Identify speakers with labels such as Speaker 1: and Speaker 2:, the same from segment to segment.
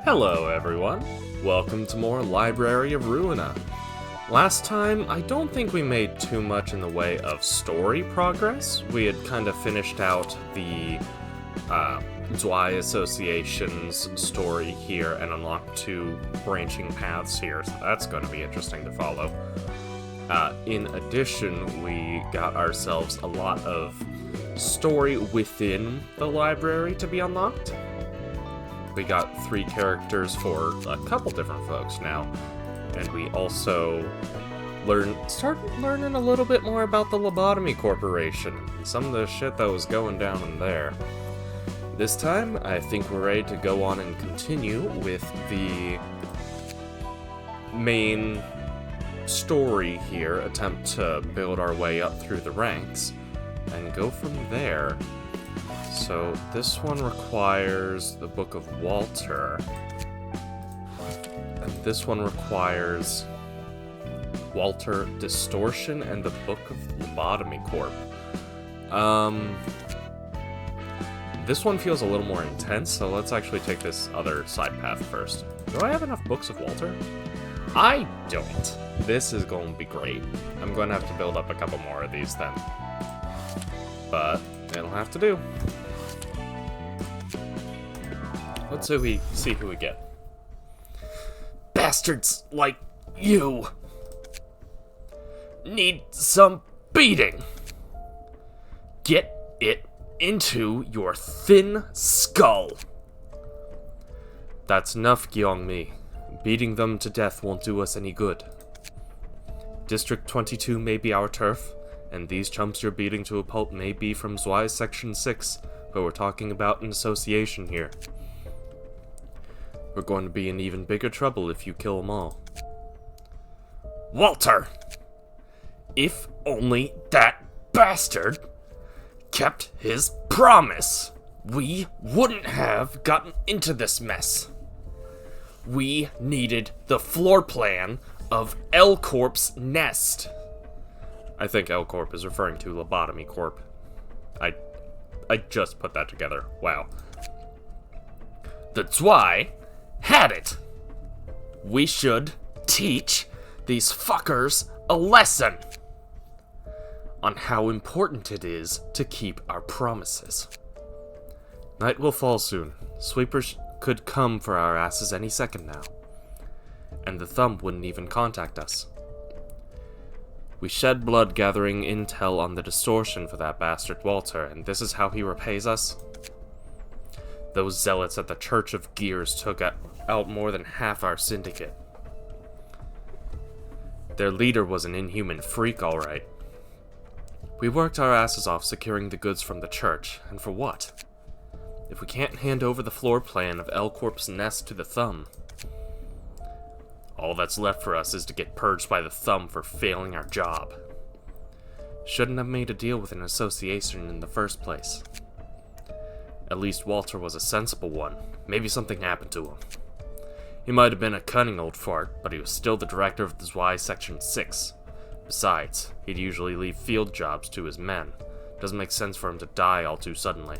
Speaker 1: Hello everyone, welcome to more Library of Ruina. Last time, I don't think we made too much in the way of story progress. We had kind of finished out the Zwei Association's story here and unlocked two branching paths here, so that's going to be interesting to follow. In addition, we got ourselves a lot of story within the library to be unlocked. We got 3 characters for a couple different folks now, and we also started learning a little bit more about the Lobotomy Corporation, and some of the shit that was going down in there. This time, I think we're ready to go on and continue with the main story here, attempt to build our way up through the ranks, and go from there. So this one requires the Book of Walter, and this one requires Walter Distortion and the Book of Lobotomy Corp. This one feels a little more intense, so let's actually take this other side path first. Do I have enough Books of Walter? I don't. This is going to be great. I'm going to have to build up a couple more of these then. But it'll have to do. Let's see who we get. Bastards like you need some beating. Get it into your thin skull. That's enough, Gyeongmi. Beating them to death won't do us any good. District 22 may be our turf, and these chumps you're beating to a pulp may be from Zwei Section 6, but we're talking about an association here. We're going to be in even bigger trouble if you kill them all. Walter! If only that bastard kept his promise, we wouldn't have gotten into this mess. We needed the floor plan of L Corp's nest. I think L Corp is referring to Lobotomy Corp. I just put that together. Wow. The Zwei had it. We should teach these fuckers a lesson on how important it is to keep our promises. Night will fall soon. Sweepers could come for our asses any second now. And the Thumb wouldn't even contact us. We shed blood gathering intel on the distortion for that bastard Walter, and this is how he repays us? Those zealots at the Church of Gears took out more than half our syndicate. Their leader was an inhuman freak, alright. We worked our asses off securing the goods from the church, and for what? If we can't hand over the floor plan of L Corp's nest to the Thumb, all that's left for us is to get purged by the Thumb for failing our job. Shouldn't have made a deal with an association in the first place. At least Walter was a sensible one. Maybe something happened to him. He might have been a cunning old fart, but he was still the director of the Zwei Section 6. Besides, he'd usually leave field jobs to his men. Doesn't make sense for him to die all too suddenly.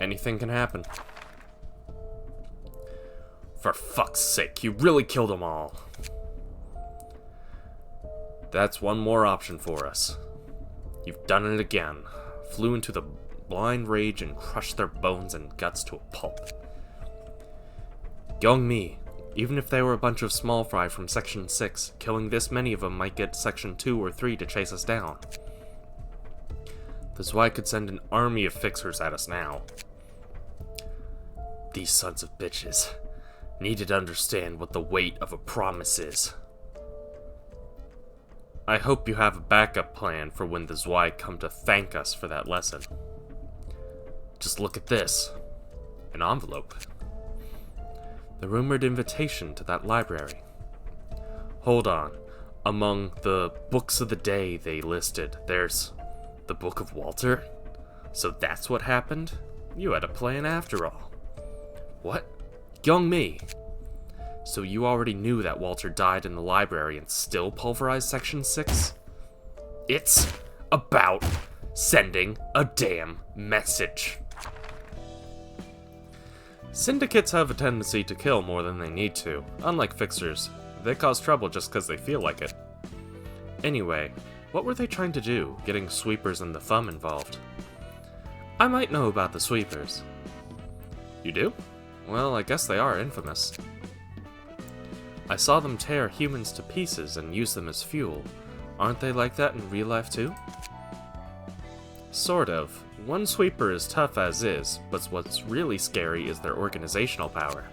Speaker 1: Anything can happen. For fuck's sake, you really killed them all. That's one more option for us. You've done it again. Flew into the blind rage and crushed their bones and guts to a pulp. Gyeongmi, even if they were a bunch of small fry from Section 6, killing this many of them might get Section 2 or 3 to chase us down. The Zwei could send an army of fixers at us now. These sons of bitches needed to understand what the weight of a promise is. I hope you have a backup plan for when the Zwei come to thank us for that lesson. Just look at this. An envelope. The rumored invitation to that library. Hold on. Among the books of the day they listed, there's the Book of Walter? So that's what happened? You had a plan after all. What? Gyeongmi! So you already knew that Walter died in the library and still pulverized Section 6? It's about sending a damn message. Syndicates have a tendency to kill more than they need to. Unlike fixers, they cause trouble just because they feel like it. Anyway, what were they trying to do, getting sweepers and the thumb involved? I might know about the sweepers. You do? Well, I guess they are infamous. I saw them tear humans to pieces and use them as fuel. Aren't they like that in real life too? Sort of. One sweeper is tough as is, but what's really scary is their organizational power.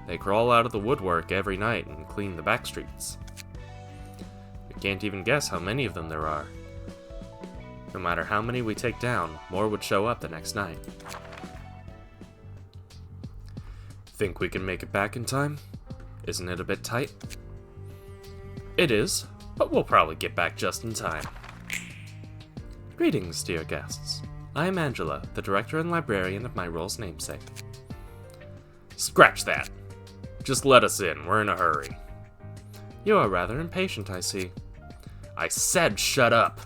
Speaker 1: They crawl out of the woodwork every night and clean the back streets. You can't even guess how many of them there are. No matter how many we take down, more would show up the next night. Think we can make it back in time? Isn't it a bit tight? It is, but we'll probably get back just in time. Greetings, dear guests. I am Angela, the director and librarian of my role's namesake. Scratch that. Just let us in, we're in a hurry. You are rather impatient, I see. I said shut up!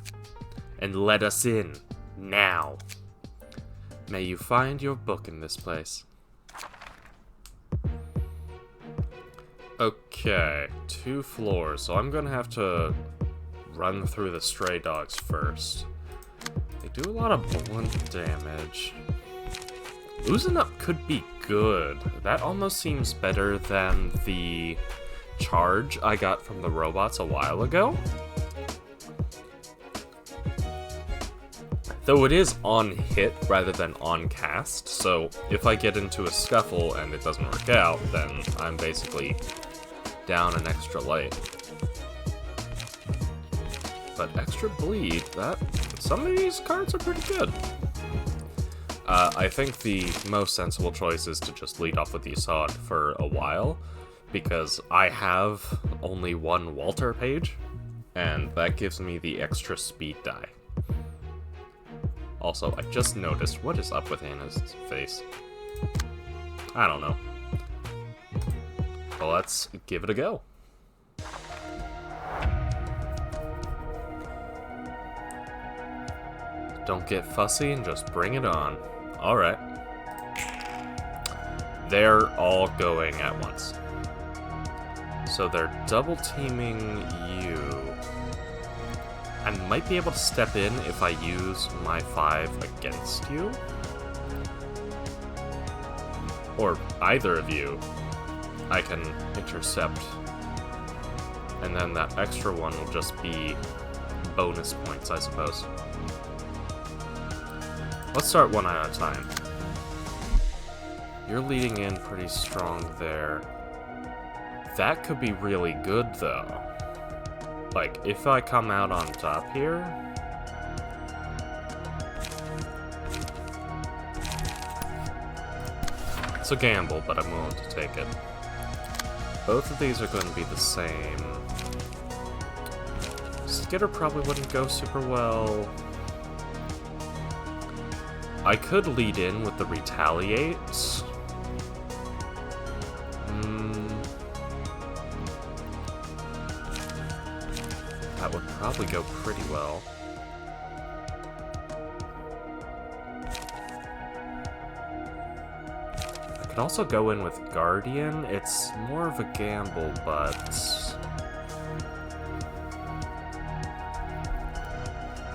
Speaker 1: And let us in, now. May you find your book in this place. Okay, 2 floors, so I'm gonna have to run through the stray dogs first. They do a lot of blunt damage. Oozing up could be good. That almost seems better than the charge I got from the robots a while ago. Though it is on hit rather than on cast, so if I get into a scuffle and it doesn't work out, then I'm basically down an extra life. But extra bleed, some of these cards are pretty good. I think the most sensible choice is to just lead off with the Assad for a while, because I have only 1 Walter page, and that gives me the extra speed die. Also, I just noticed, what is up with Anna's face? I don't know. Well, let's give it a go. Don't get fussy and just bring it on. Alright. They're all going at once. So they're double teaming you. I might be able to step in if I use my 5 against you. Or either of you. I can intercept. And then that extra one will just be bonus points, I suppose. Let's start one at a time. You're leading in pretty strong there. That could be really good, though. Like, if I come out on top here... It's a gamble, but I'm willing to take it. Both of these are going to be the same. Skitter probably wouldn't go super well. I could lead in with the retaliate. That would probably go pretty well. I could also go in with Guardian. It's more of a gamble, but...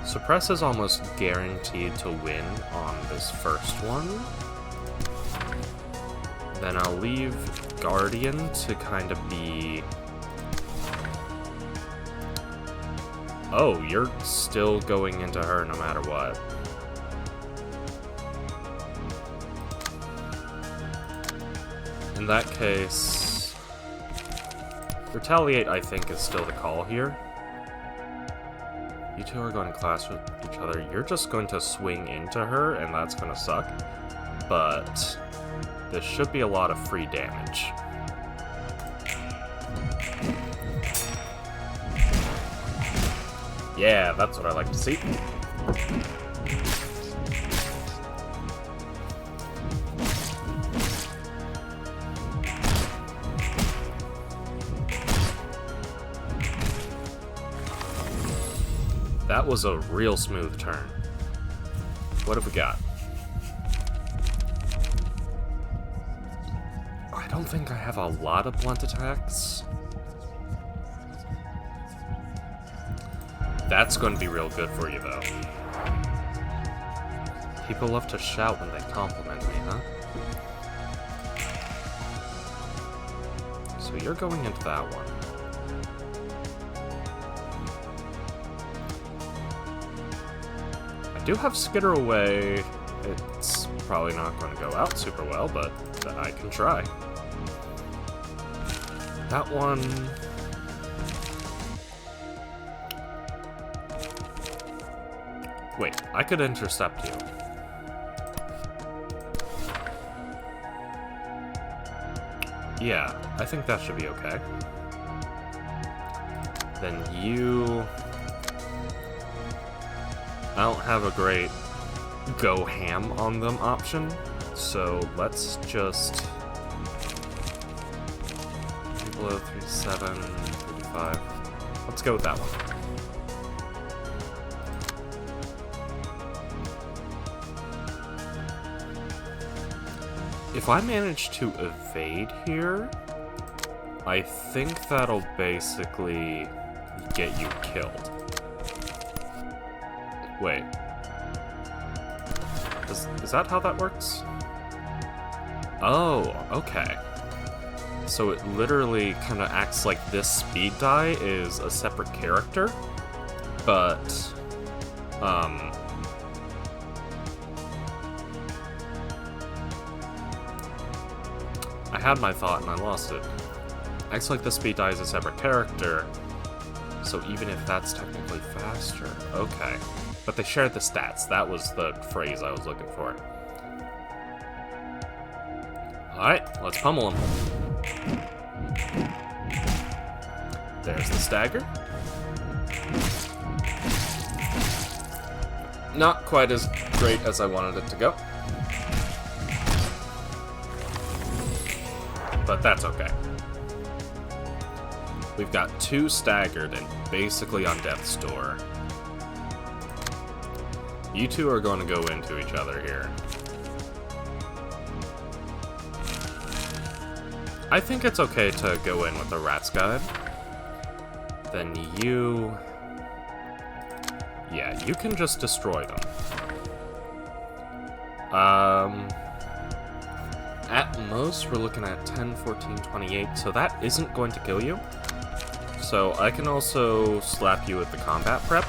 Speaker 1: Suppress is almost guaranteed to win on this first one. Then I'll leave Guardian to kind of be... Oh, you're still going into her no matter what. In that case... Retaliate, I think, is still the call here. You two are going to clash with each other. You're just going to swing into her, and that's going to suck. But this should be a lot of free damage. Yeah, that's what I like to see. That was a real smooth turn. What have we got? I don't think I have a lot of blunt attacks. That's going to be real good for you, though. People love to shout when they compliment me, huh? So you're going into that one. I do have Skitter Away. It's probably not going to go out super well, but I can try. That one... Wait, I could intercept you. Yeah, I think that should be okay. Then you... I don't have a great go ham on them option, so let's just... 3 below, 3-7, 3-5. Let's go with that one. If I manage to evade here, I think that'll basically get you killed. Wait. Is that how that works? Oh, okay. So it literally kind of acts like this speed die is a separate character, but, I had my thought and I lost it. Acts like the speed die is a separate character, so even if that's technically faster, okay. But they share the stats, that was the phrase I was looking for. Alright, let's pummel him. There's the stagger. Not quite as great as I wanted it to go. But that's okay. We've got 2 staggered and basically on death's door. You two are going to go into each other here. I think it's okay to go in with the Rat's Guide. Then you... Yeah, you can just destroy them. At most, we're looking at 10, 14, 28, so that isn't going to kill you. So I can also slap you with the combat prep.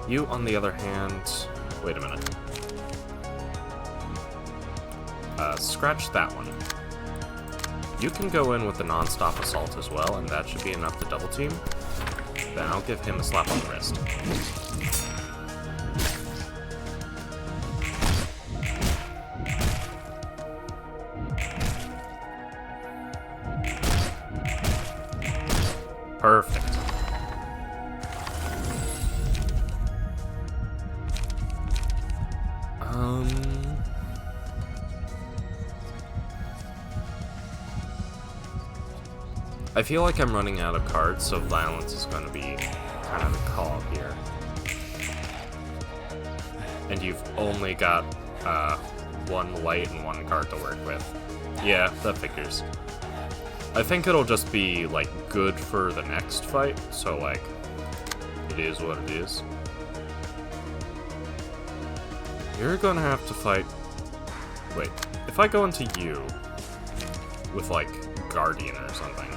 Speaker 1: You, on the other hand... Wait a minute. Scratch that one. You can go in with the non-stop assault as well, and that should be enough to double team. Then I'll give him a slap on the wrist. Perfect. I feel like I'm running out of cards, so violence is going to be kind of the call here. And you've only got 1 light and 1 card to work with. Yeah, that figures. I think it'll just be, like, good for the next fight, so, like, it is what it is. You're gonna have to fight... Wait, if I go into you with, like, Guardian or something...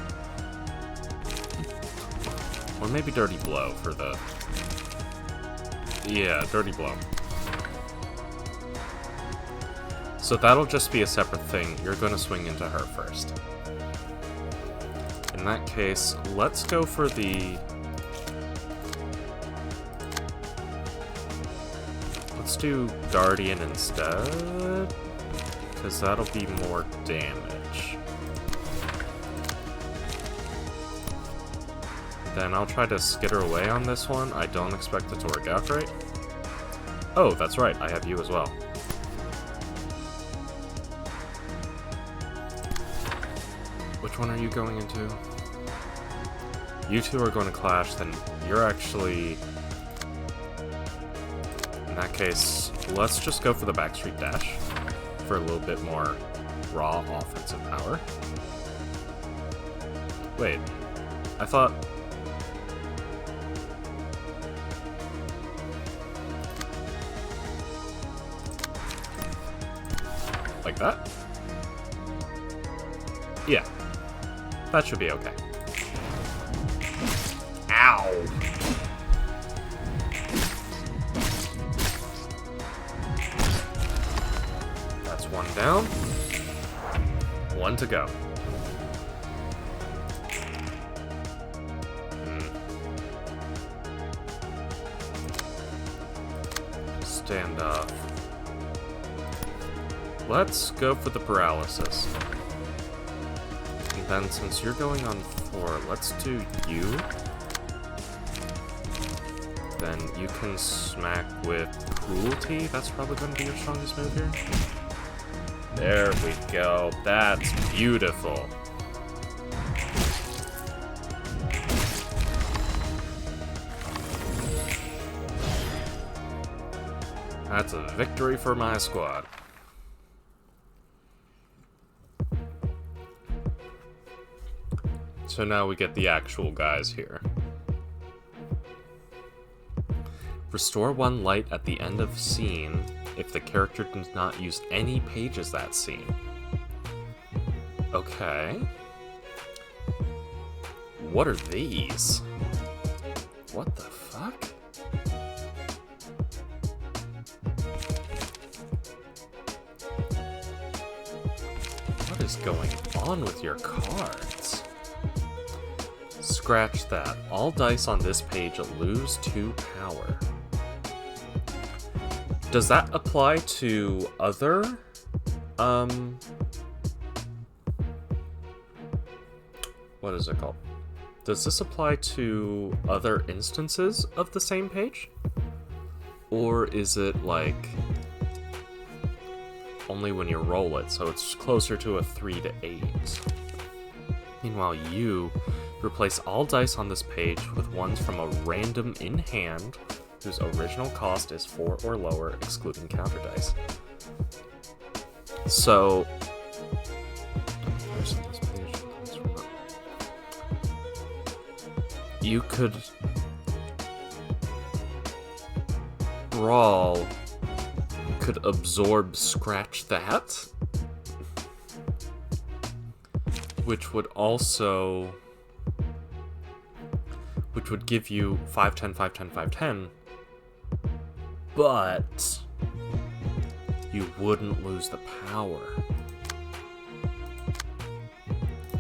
Speaker 1: Or maybe Dirty Blow for the... Yeah, Dirty Blow. So that'll just be a separate thing. You're gonna swing into her first. In that case, let's go for the... Let's do Guardian instead, because that'll be more damage. Then I'll try to skitter away on this one. I don't expect it to work out great. Oh, that's right, I have you as well. Which one are you going into? You two are going to clash, then you're actually... In that case, let's just go for the backstreet dash for a little bit more
Speaker 2: raw offensive power. Wait, I thought... Like that? Yeah. That should be okay. Ow! That's one down. One to go. Stand up. Let's go for the paralysis. And then since you're going on 4, let's do you. Then you can smack with cruelty. That's probably going to be your strongest move here. There we go. That's beautiful. That's a victory for my squad. So now we get the actual guys here. Restore 1 light at the end of scene if the character does not use any pages that scene. Okay. What are these? What the fuck? What is going on with your cards? Scratch that. All dice on this page lose 2 power. Does that apply to other, what is it called? Does this apply to other instances of the same page? Or is it, like, only when you roll it, so it's closer to a 3 to 8? Meanwhile, you replace all dice on this page with ones from a random in hand whose original cost is 4 or lower, excluding counter dice. So, you could Brawl could absorb Scratch That, which would also, which would give you 5/10, 5/10, 5/10, but you wouldn't lose the power.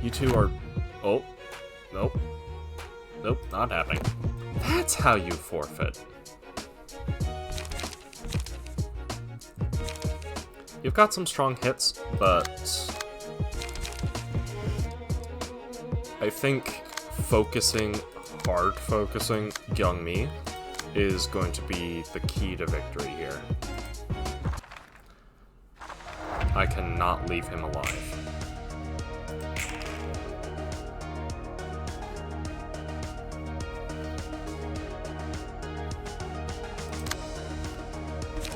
Speaker 2: You two are, oh, nope, nope, not happening. That's how you forfeit. You've got some strong hits, but I think hard focusing Youngmi is going to be the key to victory here. I cannot leave him alive.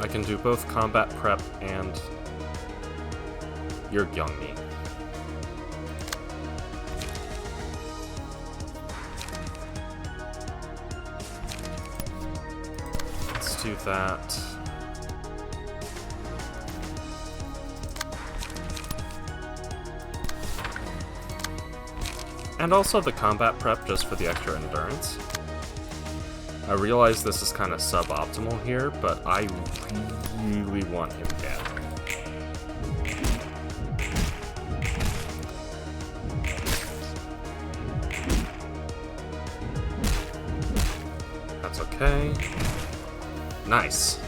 Speaker 2: I can do both combat prep and your Youngmi. Let's do that. And also the combat prep just for the extra endurance. I realize this is kind of suboptimal here, but I really want him dead. That's okay. Nice.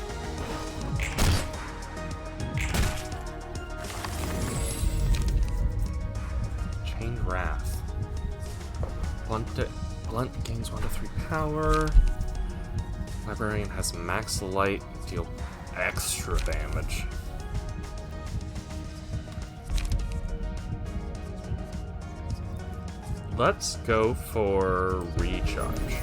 Speaker 2: Chained Wrath. Blunt gains 1 to 3 power. Librarian has max light, deal extra damage. Let's go for recharge.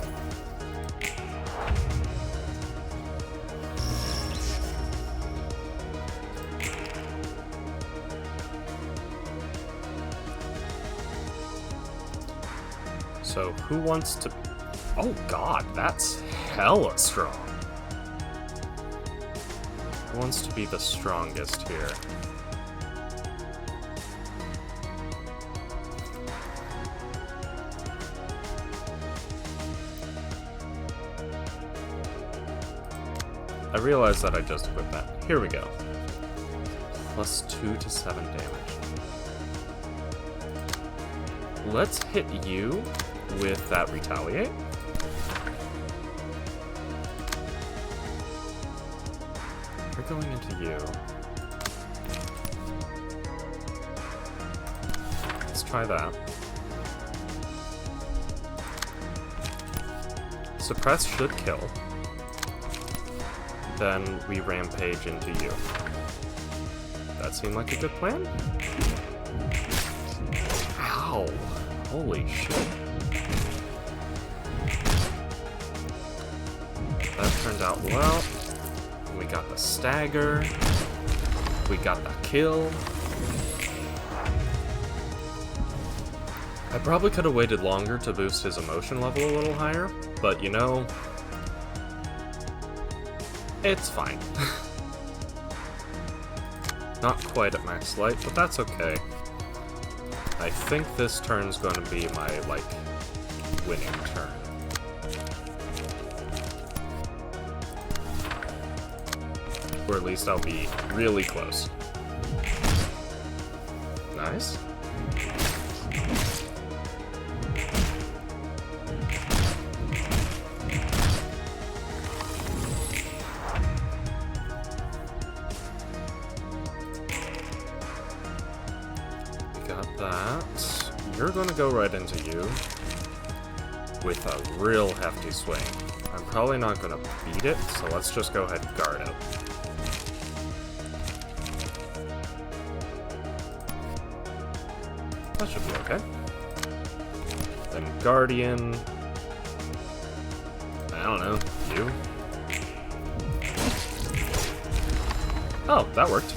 Speaker 2: So who wants to... Oh god, that's hella strong. Who wants to be the strongest here? I realize that I just equipped that. Here we go. Plus 2 to 7 damage. Let's hit you with that retaliate. We're going into you. Let's try that. Suppress should kill. Then we rampage into you. That seemed like a good plan? Ow! Holy shit. That turned out well. We got the stagger. We got the kill. I probably could have waited longer to boost his emotion level a little higher, but you know, it's fine. Not quite at max light, but that's okay. I think this turn's gonna be my, like, winning turn. Or at least I'll be really close. Nice. That. You're gonna go right into you with a real hefty swing. I'm probably not gonna beat it, so let's just go ahead and guard it. That should be okay. Then Guardian. I don't know, you? Oh, that worked.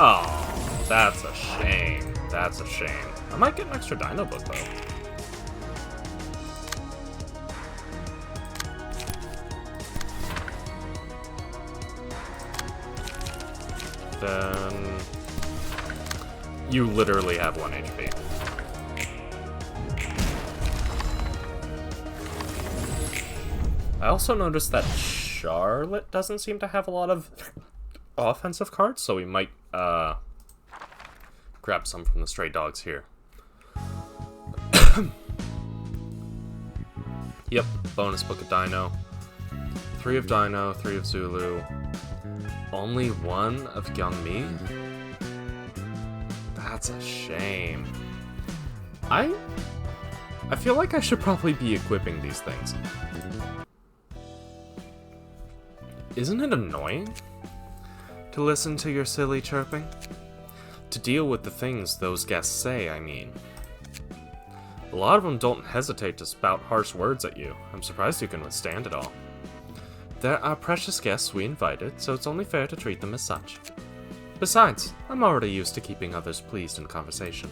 Speaker 2: Oh, that's a shame. That's a shame. I might get an extra dino book, though. Then... you literally have 1 HP. I also noticed that Charlotte doesn't seem to have a lot of offensive cards, so we might grab some from the stray dogs here. Yep, bonus book of Dino. 3 of Dino, 3 of Zulu. Only 1 of Gyeongmi? That's a shame. I feel like I should probably be equipping these things. Isn't it annoying to listen to your silly chirping? To deal with the things those guests say, I mean. A lot of them don't hesitate to spout harsh words at you. I'm surprised you can withstand it all. They're our precious guests we invited, so it's only fair to treat them as such. Besides, I'm already used to keeping others pleased in conversation.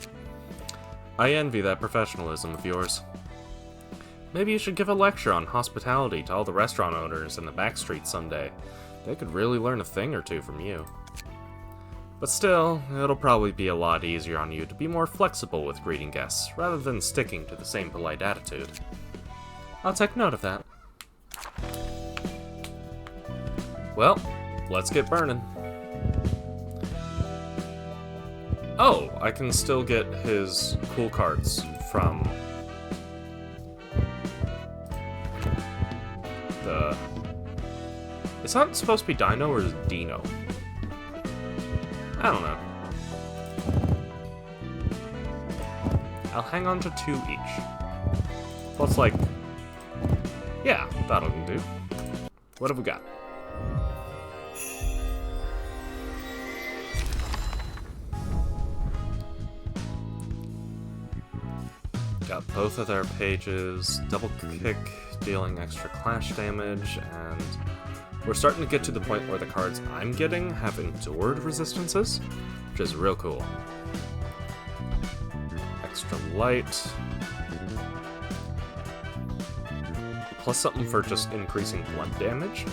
Speaker 2: I envy that professionalism of yours. Maybe you should give a lecture on hospitality to all the restaurant owners in the back streets someday. They could really learn a thing or two from you. But still, it'll probably be a lot easier on you to be more flexible with greeting guests, rather than sticking to the same polite attitude. I'll take note of that. Well, let's get burning. Oh, I can still get his cool cards from the... It's not supposed to be Dino, or is it Dino? I don't know. I'll hang on to 2 each. Well, it's like... yeah, that'll do. What have we got? Got both of their pages, double kick, dealing extra clash damage, and we're starting to get to the point where the cards I'm getting have endured resistances, which is real cool. Extra light. Plus something for just increasing blunt damage,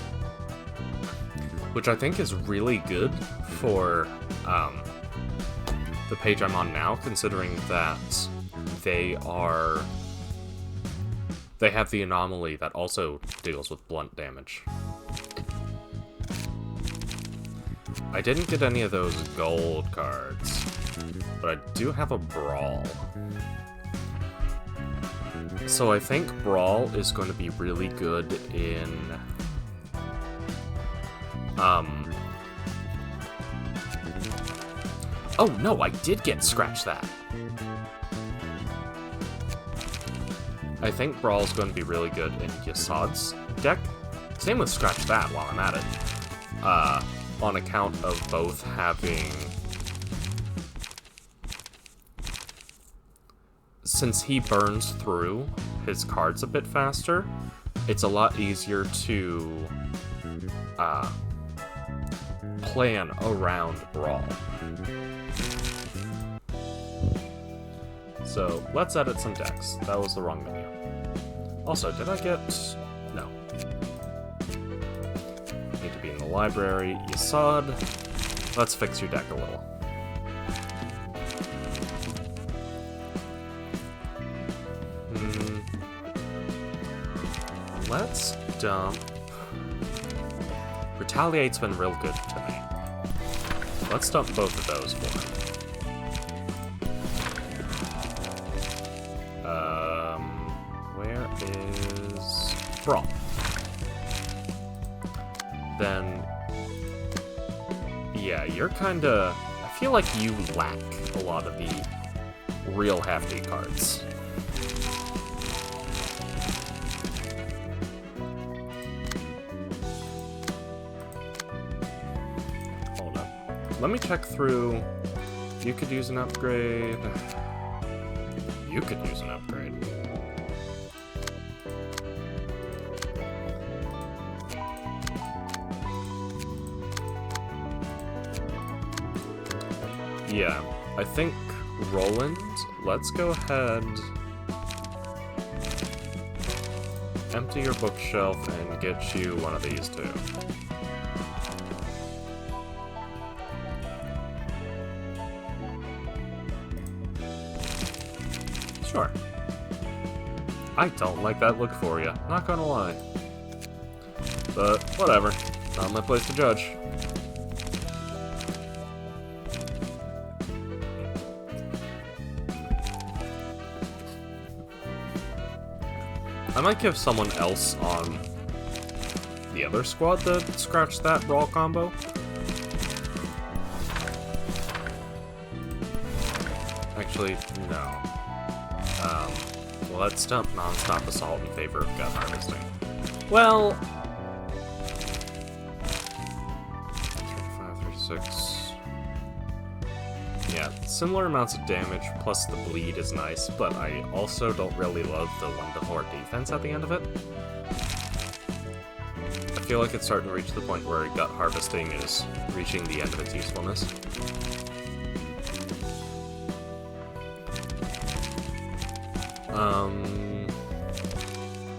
Speaker 2: which I think is really good for the page I'm on now, considering that they have the anomaly that also deals with blunt damage. I didn't get any of those gold cards, but I do have a Brawl. So I think Brawl is going to be really good in oh no, I did get Scratch That. I think Brawl is going to be really good in Yasad's deck. Same with Scratch That while I'm at it. On account of both having... Since he burns through his cards a bit faster, it's a lot easier to plan around Brawl. So, let's edit some decks. That was the wrong menu. Also, did I get... No. Need to be in the library. Yasad. Let's fix your deck a little. Let's dump... Retaliate's been real good to me. Let's dump both of those for him. Where is... Brawl. Then... Yeah, you're kinda... I feel like you lack a lot of the real hefty cards. Let me check through. You could use an upgrade. You could use an upgrade. Yeah, I think Roland, let's go ahead. Empty your bookshelf and get you one of these two. Sure. I don't like that look for you, not gonna lie. But, whatever. Not my place to judge. I might give someone else on the other squad the Scratch That Brawl combo. Actually, no. Well, let's dump Non-Stop Assault in favor of Gut Harvesting. Well... 35, 36... Yeah, similar amounts of damage, plus the bleed is nice, but I also don't really love the 1-4 defense at the end of it. I feel like it's starting to reach the point where Gut Harvesting is reaching the end of its usefulness.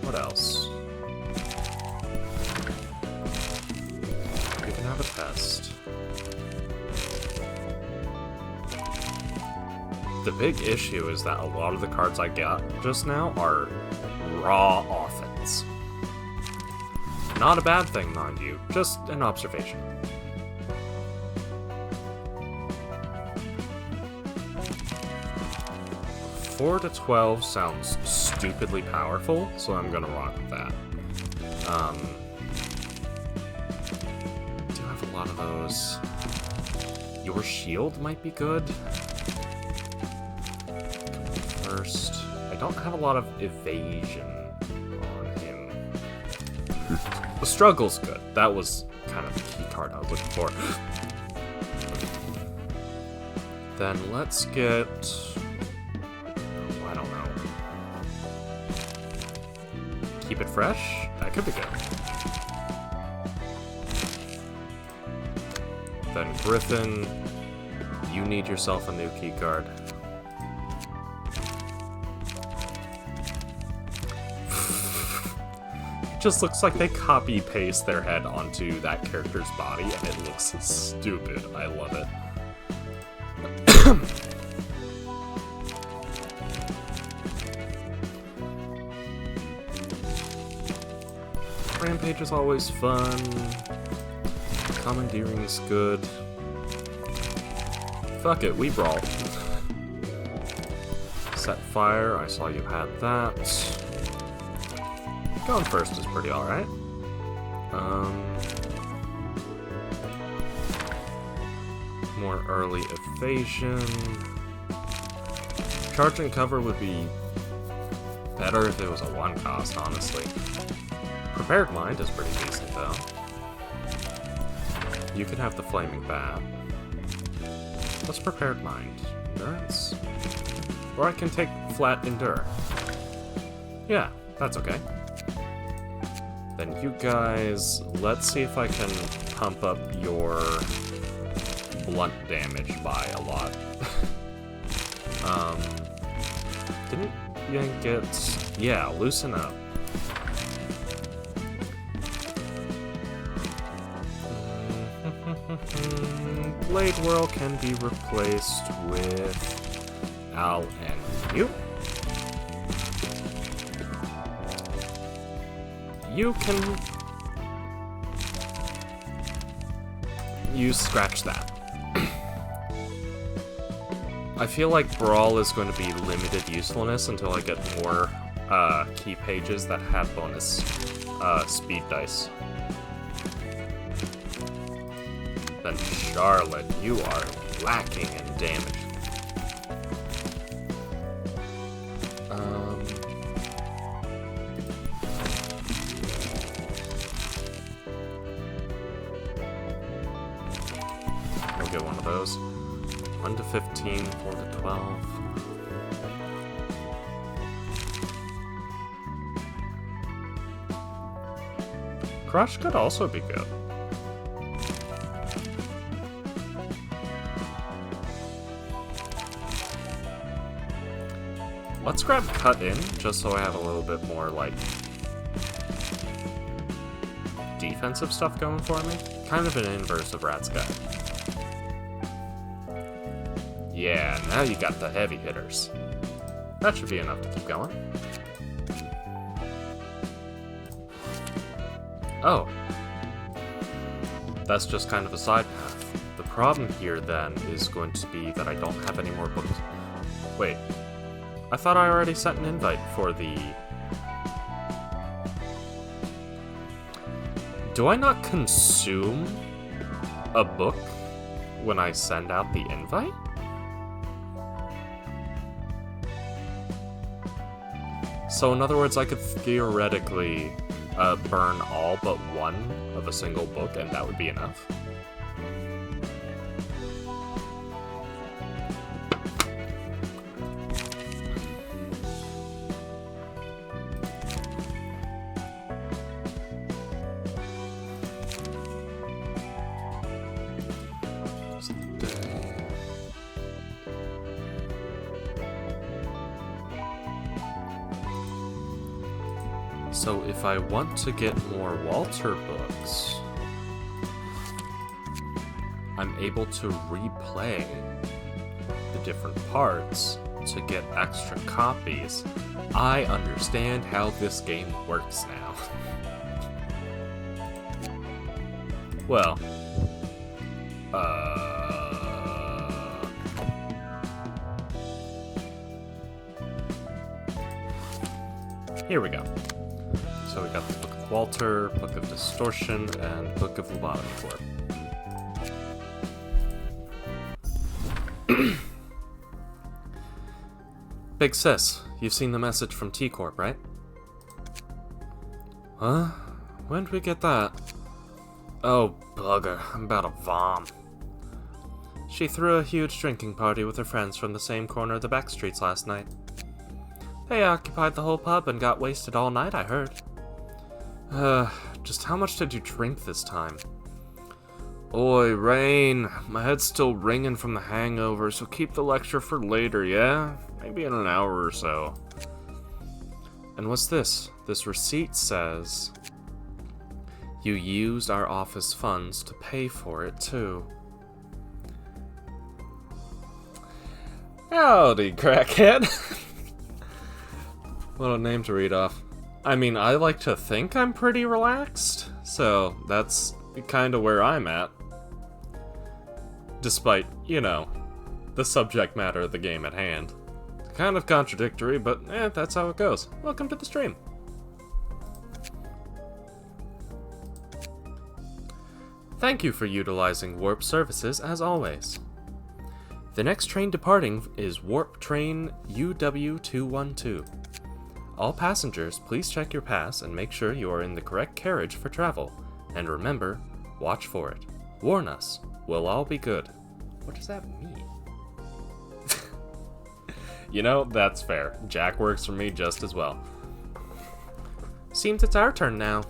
Speaker 2: What else? We can have a test. The big issue is that a lot of the cards I got just now are raw offense. Not a bad thing, mind you, just an observation. Four to 12 sounds stupidly powerful, so I'm gonna rock with that. I do have a lot of those. Your shield might be good. First, I don't have a lot of evasion on him. The struggle's good. That was kind of the key card I was looking for. Then let's get... I don't know. Keep it fresh? That could be good. Then Griffin. You need yourself a new keycard. It just looks like they copy-paste their head onto that character's body, and it looks stupid. I love it. Rampage is always fun. Commandeering is good. Fuck it, we brawl. Set fire, I saw you had that. Going first is pretty alright. More early evasion. Charge and cover would be better if it was a one cost, honestly. Prepared mind is pretty decent though. You could have the flaming bat. What's prepared mind? Endurance? Or I can take flat endure. Yeah, that's okay. Then you guys, let's see if I can pump up your blunt damage by a lot. Didn't you get... Yeah, loosen up. Blade Whirl can be replaced with Al and you. You can... You scratch that. I feel like Brawl is going to be limited usefulness until I get more key pages that have bonus speed dice. Then Charlotte, you are lacking in damage. I'll get one of those. 1 to 15, 4 to 12. Crush could also be good. Let's grab Cut In, just so I have a little bit more, like, defensive stuff going for me. Kind of an inverse of Rat's Guy. Yeah, now you got the heavy hitters. That should be enough to keep going. Oh. That's just kind of a side path. The problem here, then, is going to be that I don't have any more books. Wait. I thought I already sent an invite for the... Do I not consume a book when I send out the invite? So in other words, I could theoretically burn all but one of a single book, and that would be enough. So if I want to get more Walter books, I'm able to replay the different parts to get extra copies. I understand how this game works now. Well, here we go. So we got the Book of Walter, Book of Distortion, and Book of Lobotomy Corp. Big Sis, you've seen the message from T-Corp, right? Huh? When did we get that? Oh, bugger, I'm about to vom. She threw a huge drinking party with her friends from the same corner of the back streets last night. They occupied the whole pub and got wasted all night, I heard. Just how much did you drink this time? Oi, Rain, my head's still ringing from the hangover, so keep the lecture for later, yeah? Maybe in an hour or so. And what's this? This receipt says you used our office funds to pay for it, too. Howdy, crackhead. What a name to read off. I mean, I like to think I'm pretty relaxed, so that's kind of where I'm at. Despite, you know, the subject matter of the game at hand. Kind of contradictory, but that's how it goes. Welcome to the stream. Thank you for utilizing Warp services as always. The next train departing is Warp Train UW212. All passengers, please check your pass and make sure you are in the correct carriage for travel. And remember, watch for it. Warn us. We'll all be good. What does that mean? You know, that's fair. Jack works for me just as well. Seems it's our turn now.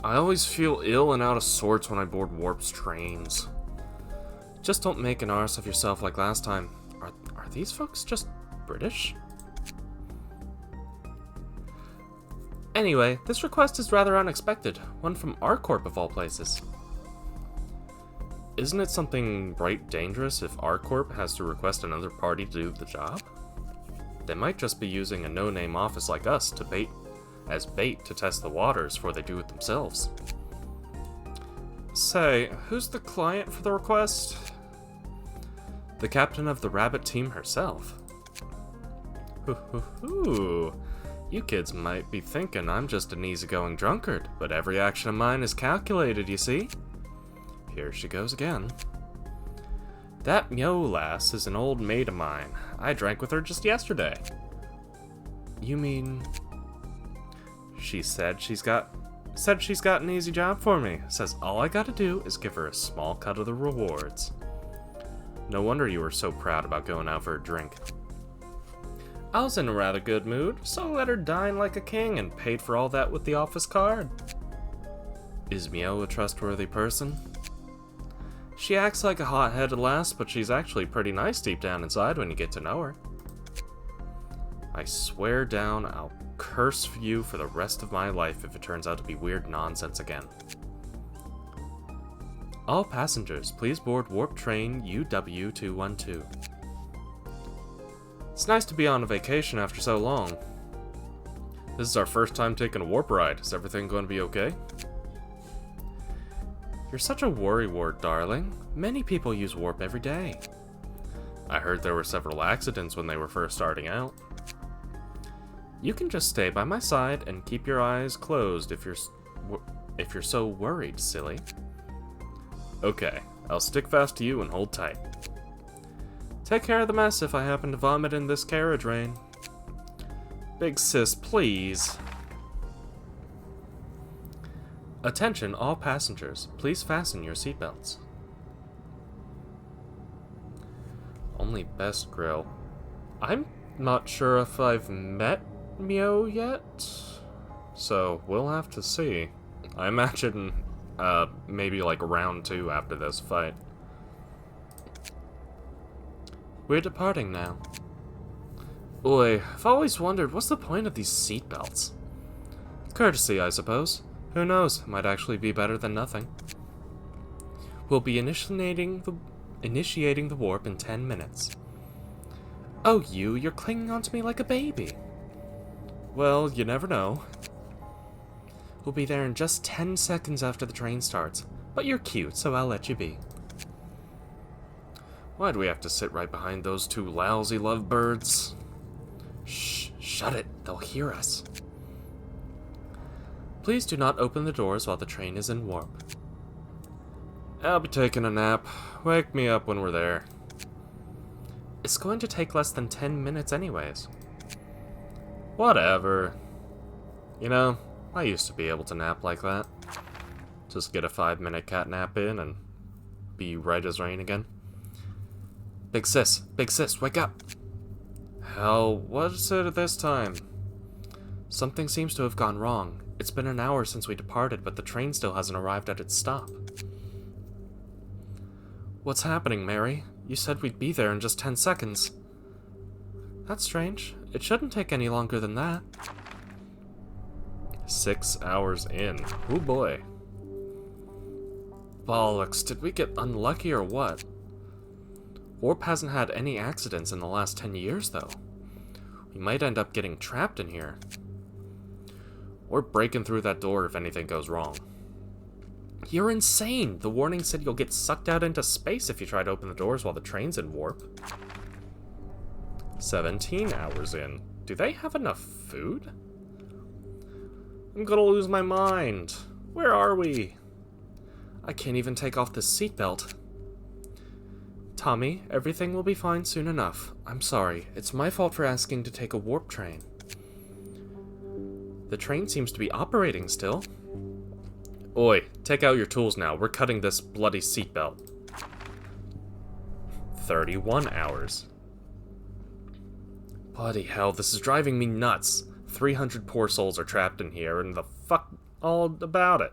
Speaker 2: I always feel ill and out of sorts when I board Warp's trains. Just don't make an arse of yourself like last time. Are these folks just British? Anyway, this request is rather unexpected. One from our corp of all places. Isn't it something right dangerous if our corp has to request another party to do the job? They might just be using a no-name office like us to bait to test the waters before they do it themselves. Say, who's the client for the request? The captain of the rabbit team herself. Hoo. You kids might be thinking I'm just an easygoing drunkard, but every action of mine is calculated, you see? Here she goes again. That Myo lass is an old maid of mine. I drank with her just yesterday. You mean... She said she's got an easy job for me. Says all I gotta do is give her a small cut of the rewards. No wonder you were so proud about going out for a drink. I was in a rather good mood, so I let her dine like a king and paid for all that with the office card. Is Mio a trustworthy person? She acts like a hot-headed lass, but she's actually pretty nice deep down inside when you get to know her. I swear down I'll curse you for the rest of my life if it turns out to be weird nonsense again. All passengers, please board Warp Train UW212. It's nice to be on a vacation after so long. This is our first time taking a warp ride. Is everything going to be okay? You're such a worrywart, darling. Many people use warp every day. I heard there were several accidents when they were first starting out. You can just stay by my side and keep your eyes closed if you're so worried, silly. Okay, I'll stick fast to you and hold tight. Take care of the mess if I happen to vomit in this carriage, Rain. Big sis, please. Attention all passengers, please fasten your seatbelts. Only Best Grill. I'm not sure if I've met Mio yet, so we'll have to see. I imagine maybe like round 2 after this fight. We're departing now. Oi, I've always wondered what's the point of these seatbelts? Courtesy, I suppose. Who knows, might actually be better than nothing. We'll be initiating the warp in 10 minutes. Oh, you're clinging onto me like a baby. Well, you never know. We'll be there in just 10 seconds after the train starts, but you're cute, so I'll let you be. Why do we have to sit right behind those two lousy lovebirds? Shh, shut it, they'll hear us. Please do not open the doors while the train is in warp. I'll be taking a nap. Wake me up when we're there. It's going to take less than 10 minutes anyways. Whatever. You know, I used to be able to nap like that. Just get a 5-minute cat nap in and be right as rain again. Big sis, wake up! Hell, what is it this time? Something seems to have gone wrong. It's been an hour since we departed, but the train still hasn't arrived at its stop. What's happening, Mary? You said we'd be there in just 10 seconds. That's strange. It shouldn't take any longer than that. 6 hours in. Oh boy. Bollocks, did we get unlucky or what? Warp hasn't had any accidents in the last 10 years, though. We might end up getting trapped in here. Or breaking through that door if anything goes wrong. You're insane! The warning said you'll get sucked out into space if you try to open the doors while the train's in warp. 17 hours in. Do they have enough food? I'm gonna lose my mind. Where are we? I can't even take off this seatbelt. Tommy, everything will be fine soon enough. I'm sorry. It's my fault for asking to take a warp train. The train seems to be operating still. Oi, take out your tools now. We're cutting this bloody seatbelt. 31 hours. Bloody hell, this is driving me nuts. 300 poor souls are trapped in here, and the fuck all about it.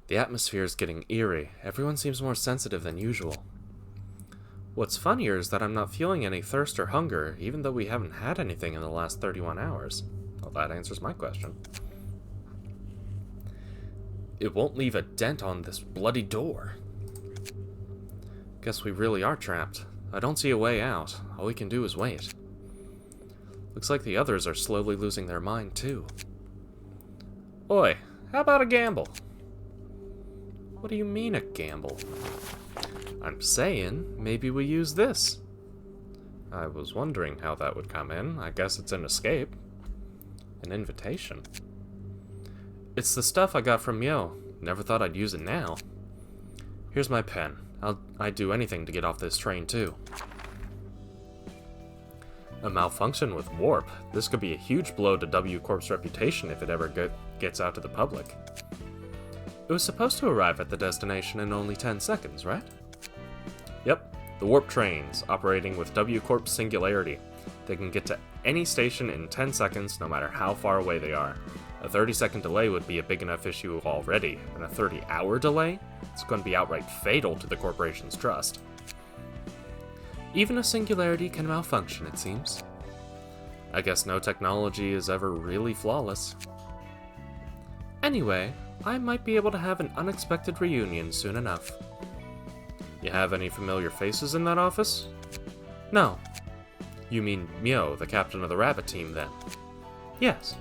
Speaker 2: The atmosphere is getting eerie. Everyone seems more sensitive than usual. What's funnier is that I'm not feeling any thirst or hunger, even though we haven't had anything in the last 31 hours. Well, that answers my question. It won't leave a dent on this bloody door. Guess we really are trapped. I don't see a way out. All we can do is wait. Looks like the others are slowly losing their mind, too. Oi, how about a gamble? What do you mean, a gamble? I'm saying, maybe we use this. I was wondering how that would come in. I guess it's an escape. An invitation. It's the stuff I got from Yo. Never thought I'd use it now. Here's my pen. I'd do anything to get off this train, too. A malfunction with warp. This could be a huge blow to W Corp's reputation if it ever gets out to the public. It was supposed to arrive at the destination in only 10 seconds, right? Yep, the warp trains, operating with W Corp's singularity. They can get to any station in 10 seconds, no matter how far away they are. A 30-second delay would be a big enough issue already, and a 30-hour delay? It's going to be outright fatal to the corporation's trust. Even a singularity can malfunction, it seems. I guess no technology is ever really flawless. Anyway, I might be able to have an unexpected reunion soon enough. You have any familiar faces in that office? No. You mean Mio, the captain of the rabbit team, then? Yes.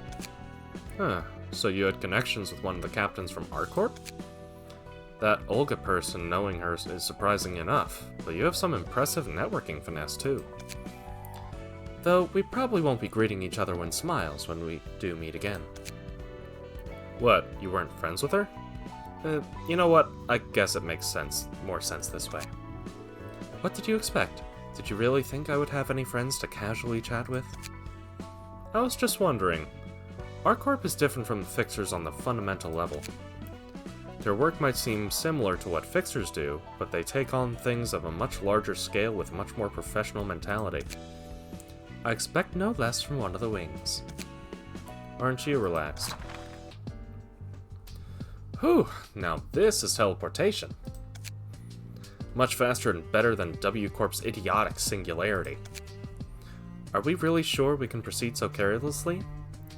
Speaker 2: Huh, so you had connections with one of the captains from R-Corp? That Olga person, knowing her is surprising enough, but you have some impressive networking finesse, too. Though, we probably won't be greeting each other with smiles when we do meet again. What, you weren't friends with her? You know what? I guess it makes more sense this way. What did you expect? Did you really think I would have any friends to casually chat with? I was just wondering. R-Corp is different from the Fixers on the fundamental level. Their work might seem similar to what Fixers do, but they take on things of a much larger scale with much more professional mentality. I expect no less from one of the wings. Aren't you relaxed? Whew, now this is teleportation. Much faster and better than W Corp's idiotic singularity. Are we really sure we can proceed so carelessly?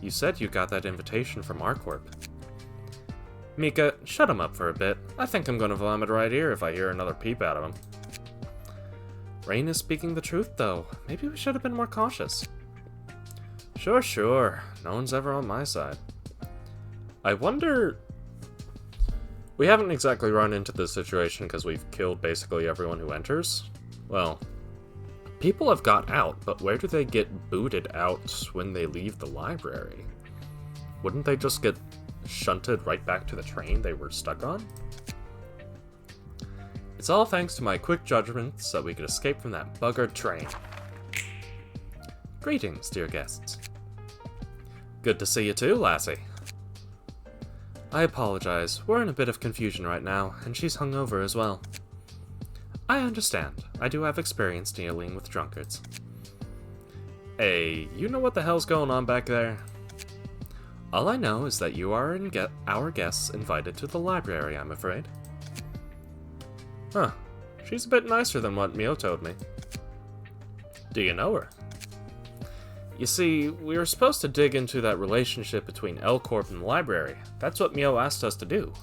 Speaker 2: You said you got that invitation from R-Corp. Mika, shut him up for a bit. I think I'm gonna vomit right here if I hear another peep out of him. Rain is speaking the truth, though. Maybe we should have been more cautious. Sure. No one's ever on my side. I wonder... We haven't exactly run into this situation because we've killed basically everyone who enters. Well, people have got out, but where do they get booted out when they leave the library? Wouldn't they just get shunted right back to the train they were stuck on? It's all thanks to my quick judgments that we could escape from that buggered train. Greetings, dear guests. Good to see you too, lassie. I apologize, we're in a bit of confusion right now, and she's hungover as well. I understand. I do have experience dealing with drunkards. Hey, you know what the hell's going on back there? All I know is that you are our guests invited to the library, I'm afraid. Huh. She's a bit nicer than what Mio told me. Do you know her? You see, we were supposed to dig into that relationship between L-Corp and the library. That's what Mio asked us to do.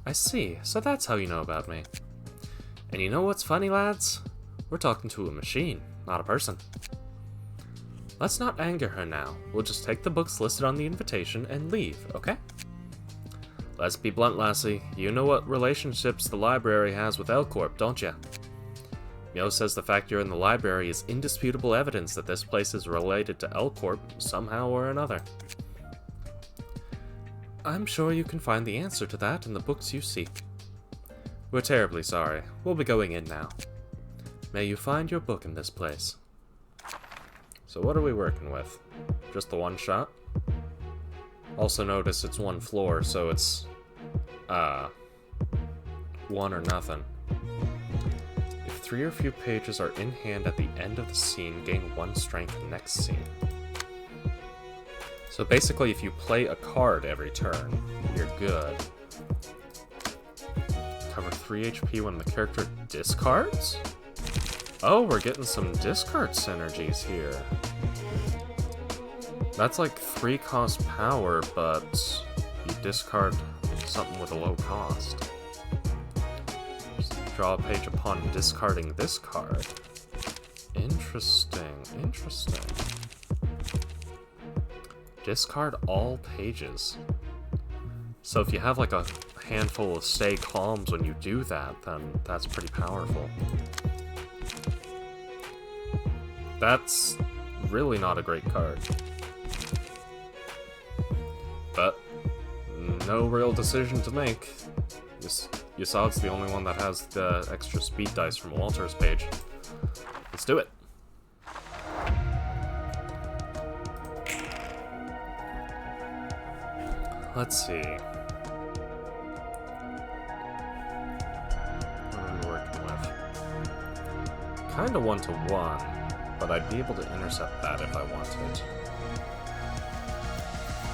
Speaker 2: I see, so that's how you know about me. And you know what's funny, lads? We're talking to a machine, not a person. Let's not anger her now. We'll just take the books listed on the invitation and leave, okay? Let's be blunt, lassie. You know what relationships the library has with L-Corp, don't ya? Mio says the fact you're in the library is indisputable evidence that this place is related to L-Corp somehow or another. I'm sure you can find the answer to that in the books you seek. We're terribly sorry. We'll be going in now. May you find your book in this place. So what are we working with? Just the one shot? Also notice it's one floor, so it's, one or nothing. If 3 or few pages are in hand at the end of the scene, gain 1 strength next scene. So basically, if you play a card every turn, you're good. Cover 3 HP when the character discards? Oh, we're getting some discard synergies here. That's like 3 cost power, but you discard something with a low cost. Just draw a page upon discarding this card. Interesting, interesting. Discard all pages. So if you have like a handful of stay calms when you do that, then that's pretty powerful. That's really not a great card. But no real decision to make. You saw it's the only one that has the extra speed dice from Walter's page. Let's do it. Let's see. What are we working with? Kinda 1-to-1, but I'd be able to intercept that if I wanted.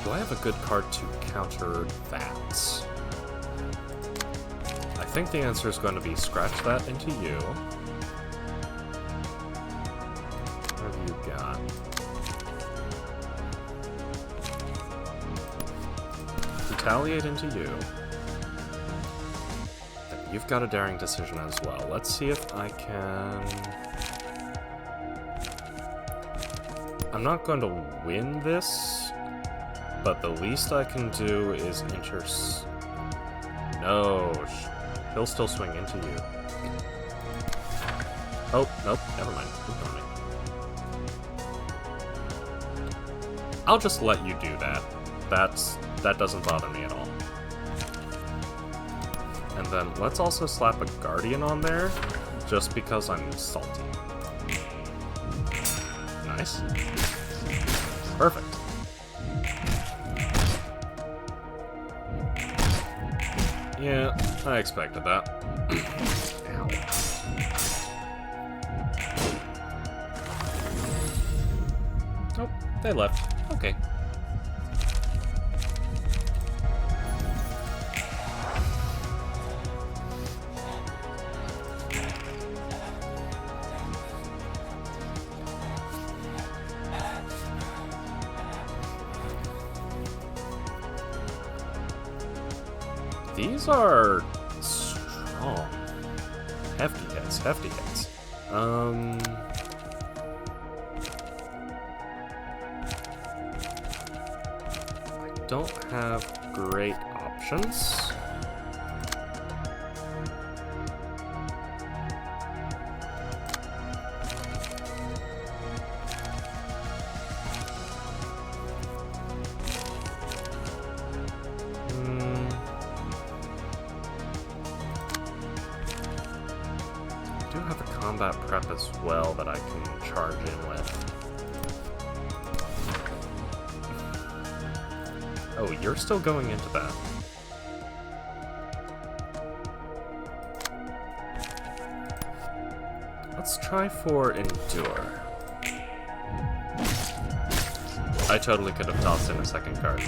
Speaker 2: Do I have a good card to counter that? I think the answer is going to be scratch that into you. What have you got? Retaliate into you. And you've got a daring decision as well. Let's see if I can... I'm not going to win this, but the least I can do is No, he'll still swing into you. Oh, nope, never mind. Ignore me. I'll just let you do that. That doesn't bother me at all. And then let's also slap a Guardian on there, just because I'm salty. Nice. Perfect. Yeah, I expected that. Ow. Oh, they left. Okay. These are strong. Hefty hits, hefty hits. I don't have great options. Combat prep as well that I can charge in with. Oh, you're still going into that. Let's try for Endure. I totally could have tossed in a second card.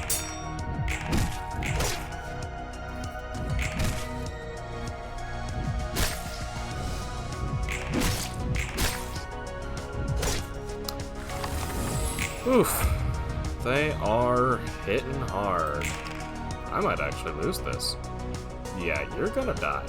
Speaker 2: Oof. They are hitting hard. I might actually lose this. Yeah, you're gonna die.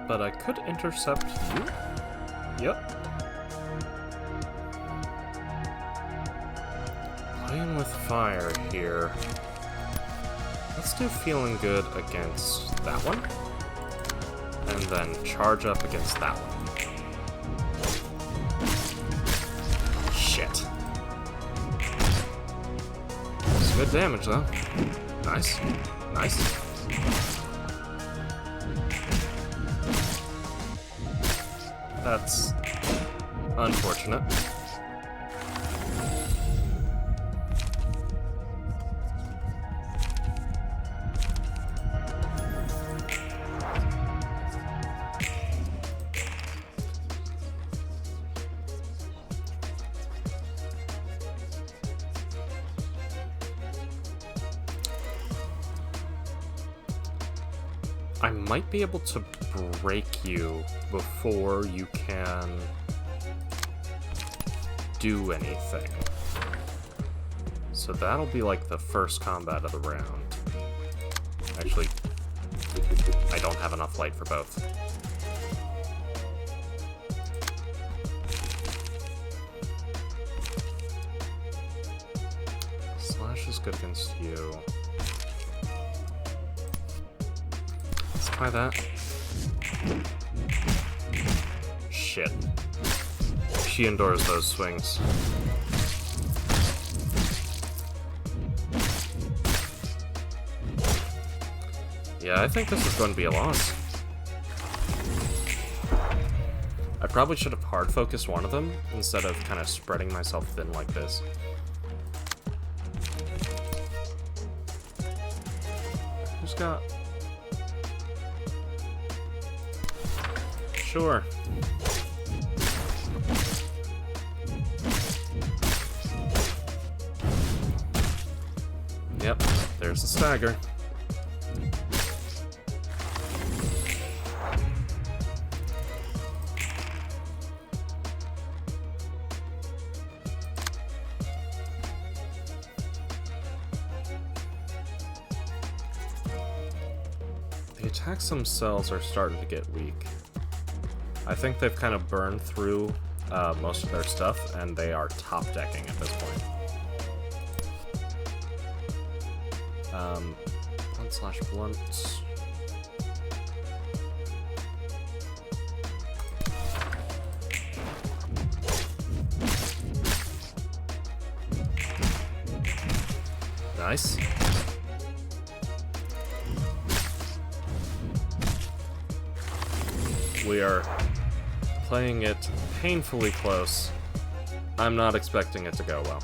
Speaker 2: But I could intercept you? Yep. Playing with fire here. Let's do feeling good against that one. And then charge up against that one. Shit. It's good damage though. Nice. Nice. That's unfortunate. I might be able to break you before you can do anything. So that'll be like the first combat of the round. Actually, I don't have enough light for both. Slash is good against you. Try that. Shit. She endures those swings. Yeah, I think this is going to be a loss. I probably should have hard focused one of them instead of kind of spreading myself thin like this. Who's got... Sure. Yep, there's the stagger. The attacks themselves are starting to get weak. I think they've kind of burned through most of their stuff, and they are top decking at this point. 1/blunt. Nice. We are playing it painfully close. I'm not expecting it to go well.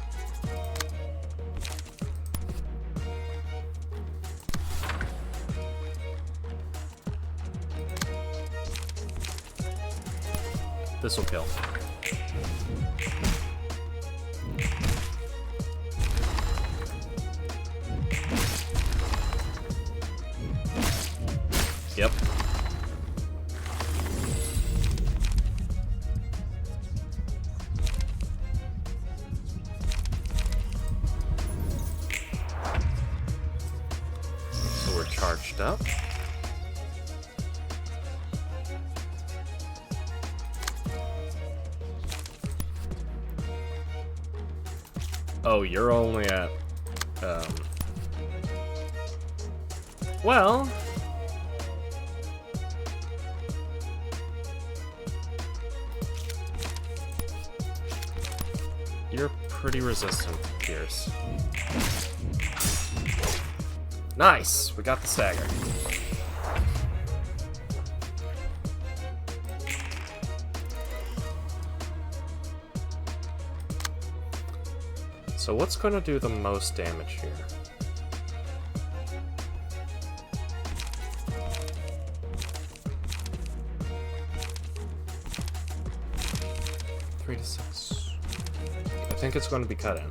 Speaker 2: This will kill. Yep. So we're charged up. Oh, you're only at, well... You're pretty resistant to Pierce. Nice! We got the stagger. So what's going to do the most damage here? I think it's going to be cut in.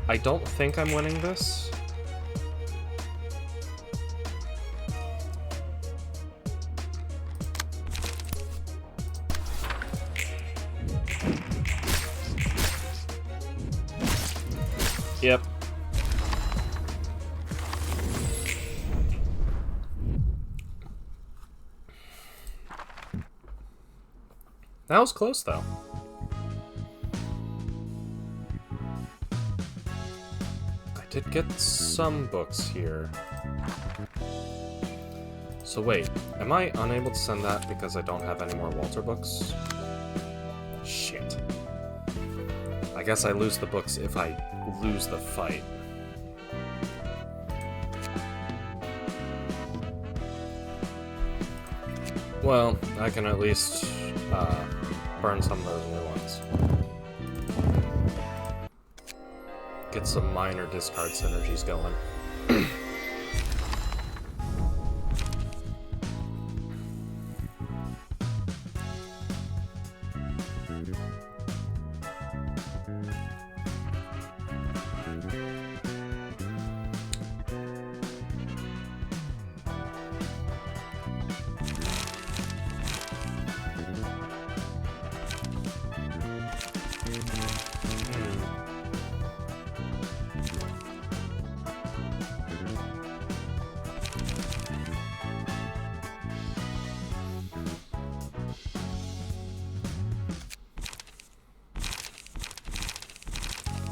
Speaker 2: I don't think I'm winning this. Yep. That was close, though. I did get some books here. So wait, am I unable to send that because I don't have any more Walter books? Shit. I guess I lose the books if I lose the fight. Well, I can at least burn some of those new ones. Get some minor discard synergies going.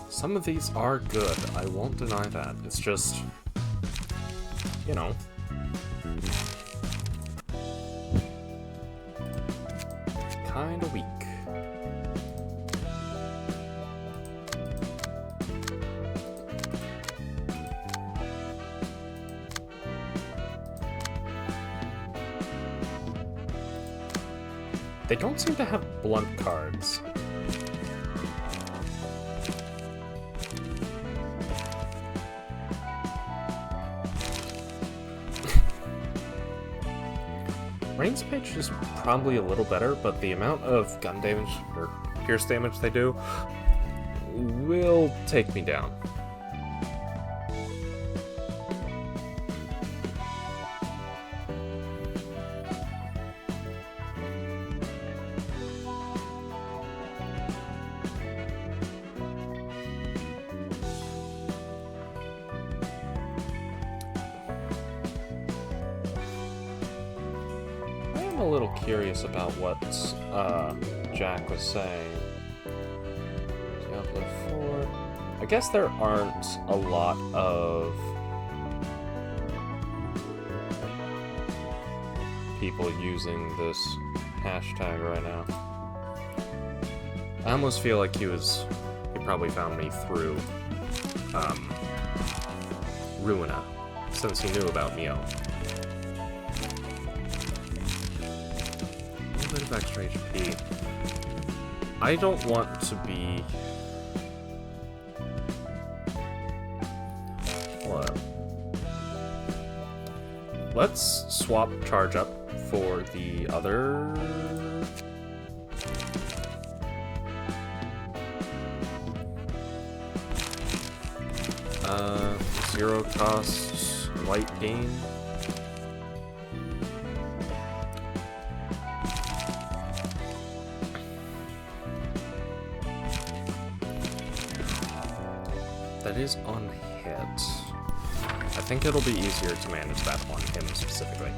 Speaker 2: Some of these are good, I won't deny that. It's just, you know. Kinda weak. They don't seem to have blunt cards. Rain's Page is probably a little better, but the amount of gun damage, or pierce damage they do, will take me down. A little curious about what Jack was saying. Diablo 4. I guess there aren't a lot of people using this hashtag right now. I almost feel like he probably found me through Ruina, since he knew about Mio. Bit of extra HP. I don't want to be... What? Let's swap charge up for the other... Zero cost light gain. That is on hit. I think it'll be easier to manage that on him specifically.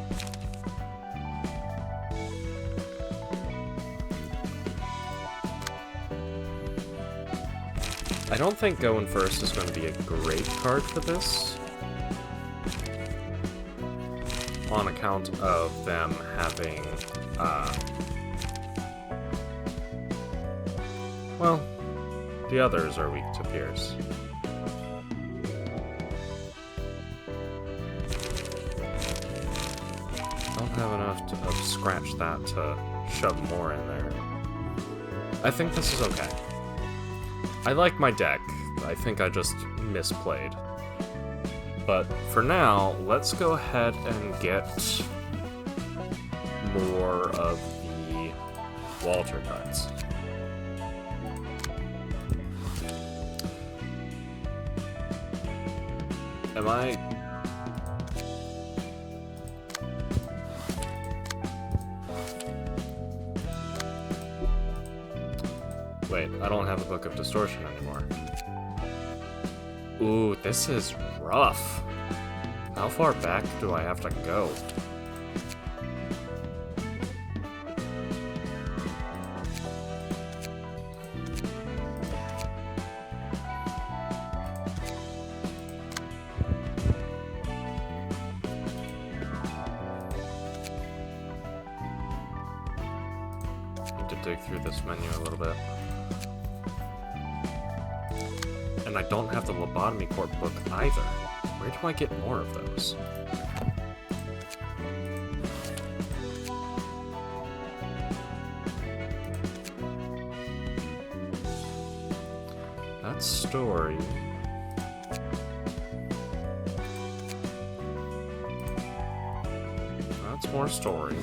Speaker 2: I don't think going first is going to be a great card for this, on account of them having, well, the others are weak to Pierce. Don't have enough to scratch that to shove more in there. I think this is okay. I like my deck. I think I just misplayed. But for now, let's go ahead and get more of the Walter cards. Am I... Wait, I don't have the Book of Distortion anymore. Ooh, this is rough. How far back do I have to go? Need to dig through this menu a little bit. And I don't have the Lobotomy Corp book either. Where do I get more of those? That's story. That's more story.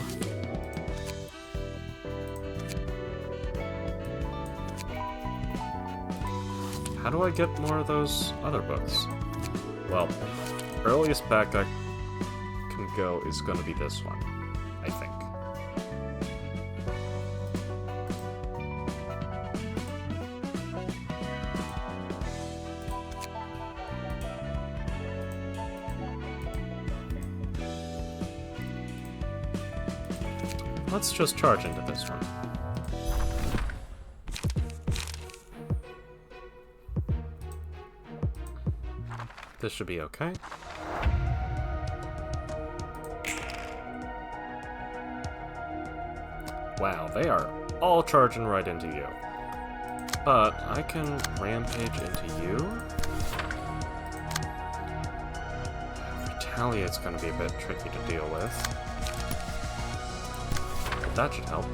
Speaker 2: How do I get more of those other books? Well, earliest back I can go is going to be this one, I think. Let's just charge into this one. This should be okay. Wow, they are all charging right into you. But I can rampage into you. Retaliate's gonna be a bit tricky to deal with. But that should help.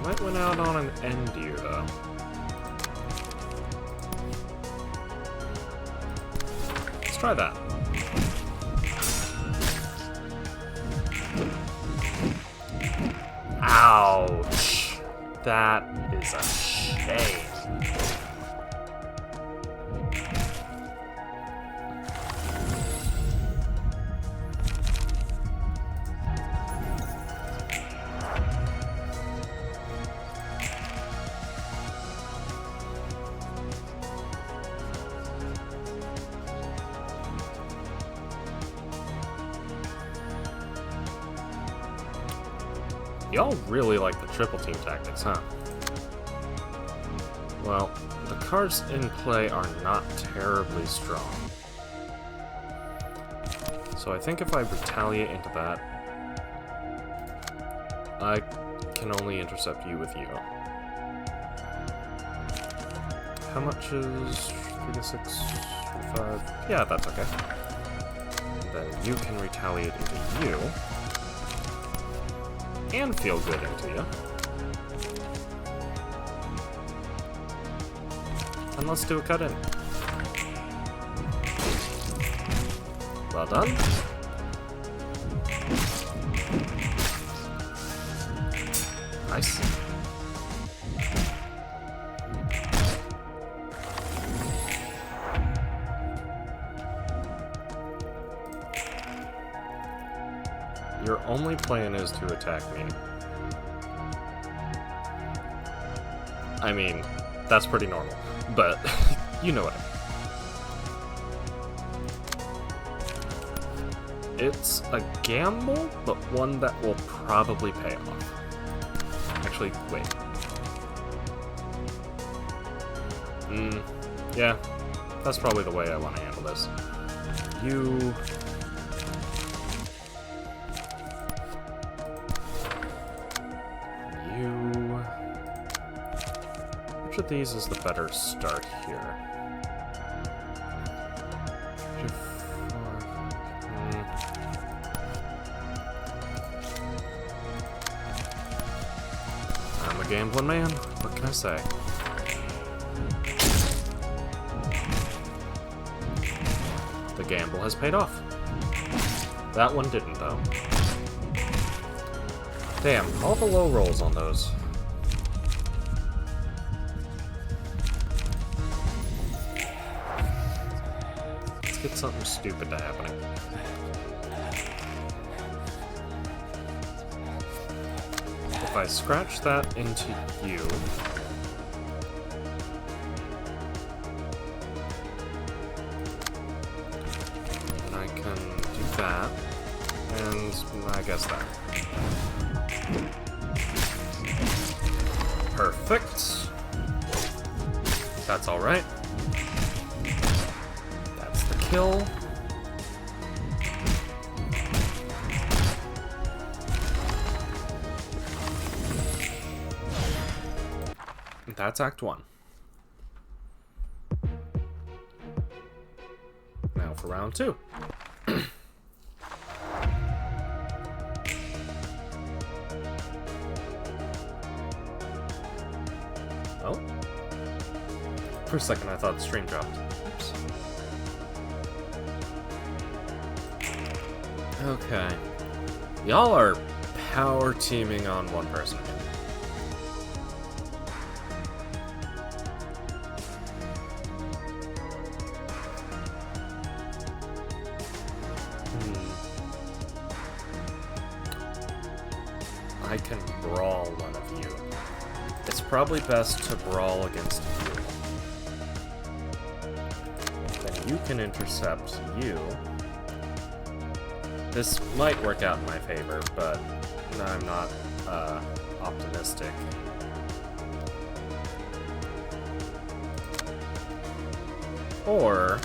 Speaker 2: Might win out on an end you, though. Let's try that. Ouch! That is a shame. Y'all really like the triple team tactics, huh? Well, the cards in play are not terribly strong. So I think if I retaliate into that, I can only intercept you with you. How much is 3 to 6, 5? Yeah, that's okay. And then you can retaliate into you. And feel good into you. And let's do a cut in. Well done. Nice. Your only plan is to attack me. I mean, that's pretty normal, but you know what I mean. It's a gamble, but one that will probably pay off. Actually, wait. Yeah, that's probably the way I want to handle this. You... Which of these is the better start here? I'm a gambling man. What can I say? The gamble has paid off. That one didn't, though. Damn, all the low rolls on those. let's get something stupid to happening. If I scratch that into you... then I can do that, and I guess that. Perfect. That's alright. That's the kill. That's Act 1. Now for round 2. Oh? For a second I thought the stream dropped. Oops. Okay. Y'all are power teaming on one person. I can brawl one of you. It's probably best to brawl against you. Then you can intercept you. This might work out in my favor, but I'm not optimistic. Or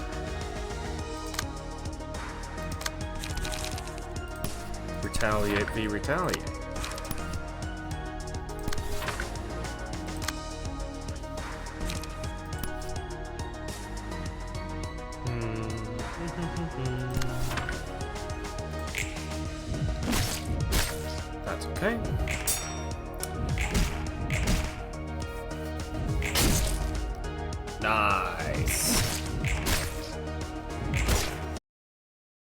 Speaker 2: retaliate v retaliate. That's okay. Nice.